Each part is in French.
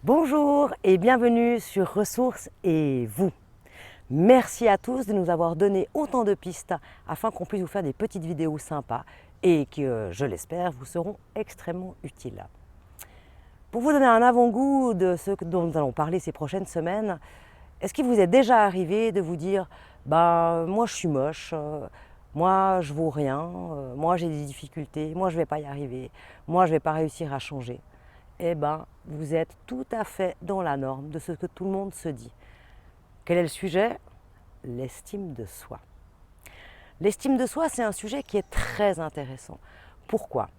Bonjour et bienvenue sur Ressources et vous. Merci à tous de nous avoir donné autant de pistes afin qu'on puisse vous faire des petites vidéos sympas et que, je l'espère, vous seront extrêmement utiles. Pour vous donner un avant-goût de ce dont nous allons parler ces prochaines semaines, est-ce qu'il vous est déjà arrivé de vous dire « moi je suis moche, moi je vaux rien, moi j'ai des difficultés, moi je ne vais pas y arriver, moi je ne vais pas réussir à changer ». Vous êtes tout à fait dans la norme de ce que tout le monde se dit. Quel est le sujet? L'estime de soi. L'estime de soi, c'est un sujet qui est très intéressant. Pourquoi?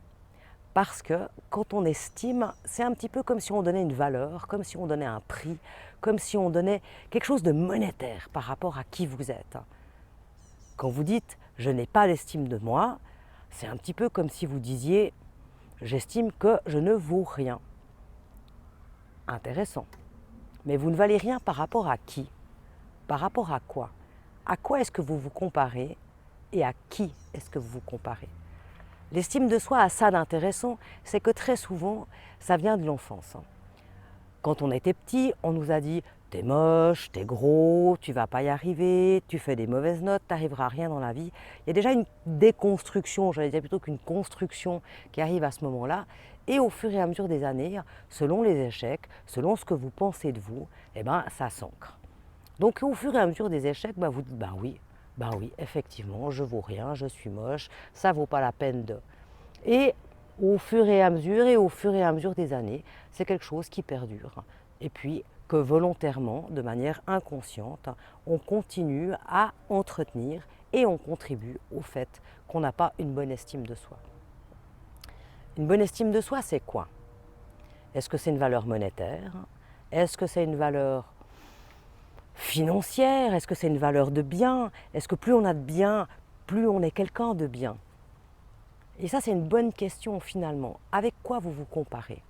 Parce que quand on estime, c'est un petit peu comme si on donnait une valeur, comme si on donnait un prix, comme si on donnait quelque chose de monétaire par rapport à qui vous êtes. Quand vous dites « je n'ai pas d'estime de moi », c'est un petit peu comme si vous disiez « j'estime que je ne vaux rien ». Intéressant. Mais vous ne valez rien par rapport à qui? Par rapport à quoi? À quoi est-ce que vous vous comparez et à qui est-ce que vous vous comparez? L'estime de soi a ça d'intéressant, c'est que très souvent, ça vient de l'enfance. Quand on était petit, on nous a dit « t'es moche, t'es gros, tu vas pas y arriver, tu fais des mauvaises notes, t'arriveras à rien dans la vie ». Il y a déjà une déconstruction, j'allais dire plutôt qu'une construction qui arrive à ce moment-là. Et au fur et à mesure des années, selon les échecs, selon ce que vous pensez de vous, ça s'ancre. Donc au fur et à mesure des échecs, vous dites oui, effectivement, je vaux rien, je suis moche, ça vaut pas la peine de. Et au fur et à mesure des années, c'est quelque chose qui perdure. Et puis que volontairement, de manière inconsciente, on continue à entretenir et on contribue au fait qu'on n'a pas une bonne estime de soi. Une bonne estime de soi, c'est quoi? Est-ce que c'est une valeur monétaire? Est-ce que c'est une valeur financière? Est-ce que c'est une valeur de bien? Est-ce que plus on a de bien, plus on est quelqu'un de bien? Et ça, c'est une bonne question finalement. Avec quoi vous vous comparez?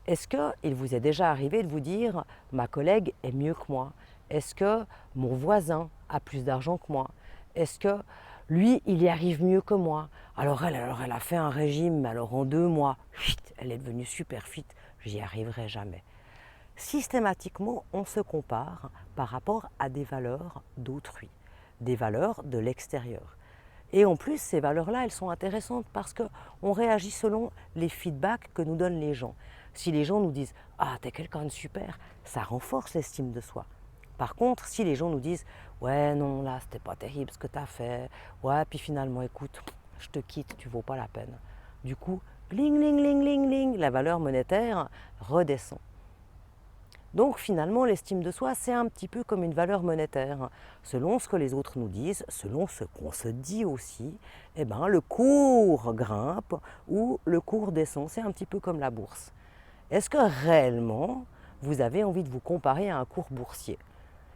Est-ce qu'il vous est déjà arrivé de vous dire « ma collègue est mieux que moi » ? Est-ce que mon voisin a plus d'argent que moi? Est-ce que lui, il y arrive mieux que moi? Alors elle a fait un régime, mais alors en 2 mois, elle est devenue super fit, j'y arriverai jamais. Systématiquement, on se compare par rapport à des valeurs d'autrui, des valeurs de l'extérieur. Et en plus, ces valeurs-là, elles sont intéressantes parce qu'on réagit selon les feedbacks que nous donnent les gens. Si les gens nous disent « Ah, t'es quelqu'un de super », ça renforce l'estime de soi. Par contre, si les gens nous disent « Ouais, non, là, c'était pas terrible ce que t'as fait. Ouais, puis finalement, écoute, je te quitte, tu vaux pas la peine. » Du coup, ling, ling, ling, ling, ling, la valeur monétaire redescend. Donc finalement, l'estime de soi, c'est un petit peu comme une valeur monétaire. Selon ce que les autres nous disent, selon ce qu'on se dit aussi, le cours grimpe ou le cours descend. C'est un petit peu comme la bourse. Est-ce que réellement, vous avez envie de vous comparer à un cours boursier?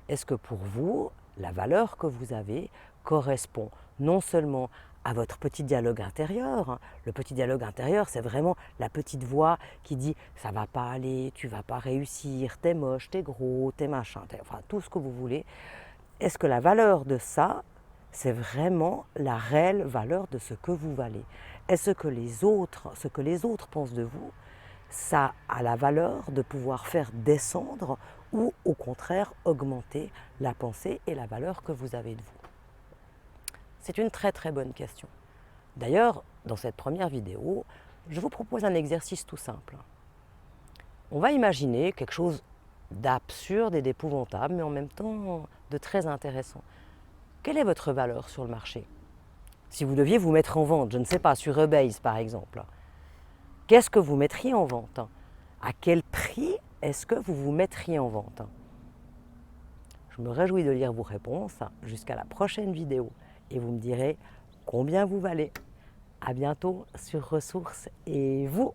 Est-ce que pour vous, la valeur que vous avez correspond non seulement à votre petit dialogue intérieur. Le petit dialogue intérieur, c'est vraiment la petite voix qui dit « ça va pas aller, tu vas pas réussir, t'es moche, t'es gros, t'es machin », enfin tout ce que vous voulez. Est-ce que la valeur de ça, c'est vraiment la réelle valeur de ce que vous valez? Est-ce que ce que les autres pensent de vous, ça a la valeur de pouvoir faire descendre ou au contraire augmenter la pensée et la valeur que vous avez de vous? C'est une très très bonne question. D'ailleurs, dans cette première vidéo, je vous propose un exercice tout simple. On va imaginer quelque chose d'absurde et d'épouvantable, mais en même temps de très intéressant. Quelle est votre valeur sur le marché? Si vous deviez vous mettre en vente, je ne sais pas, sur eBay par exemple, qu'est-ce que vous mettriez en vente? À quel prix est-ce que vous vous mettriez en vente? Je me réjouis de lire vos réponses. Jusqu'à la prochaine vidéo et vous me direz combien vous valez. À bientôt sur Ressources et vous.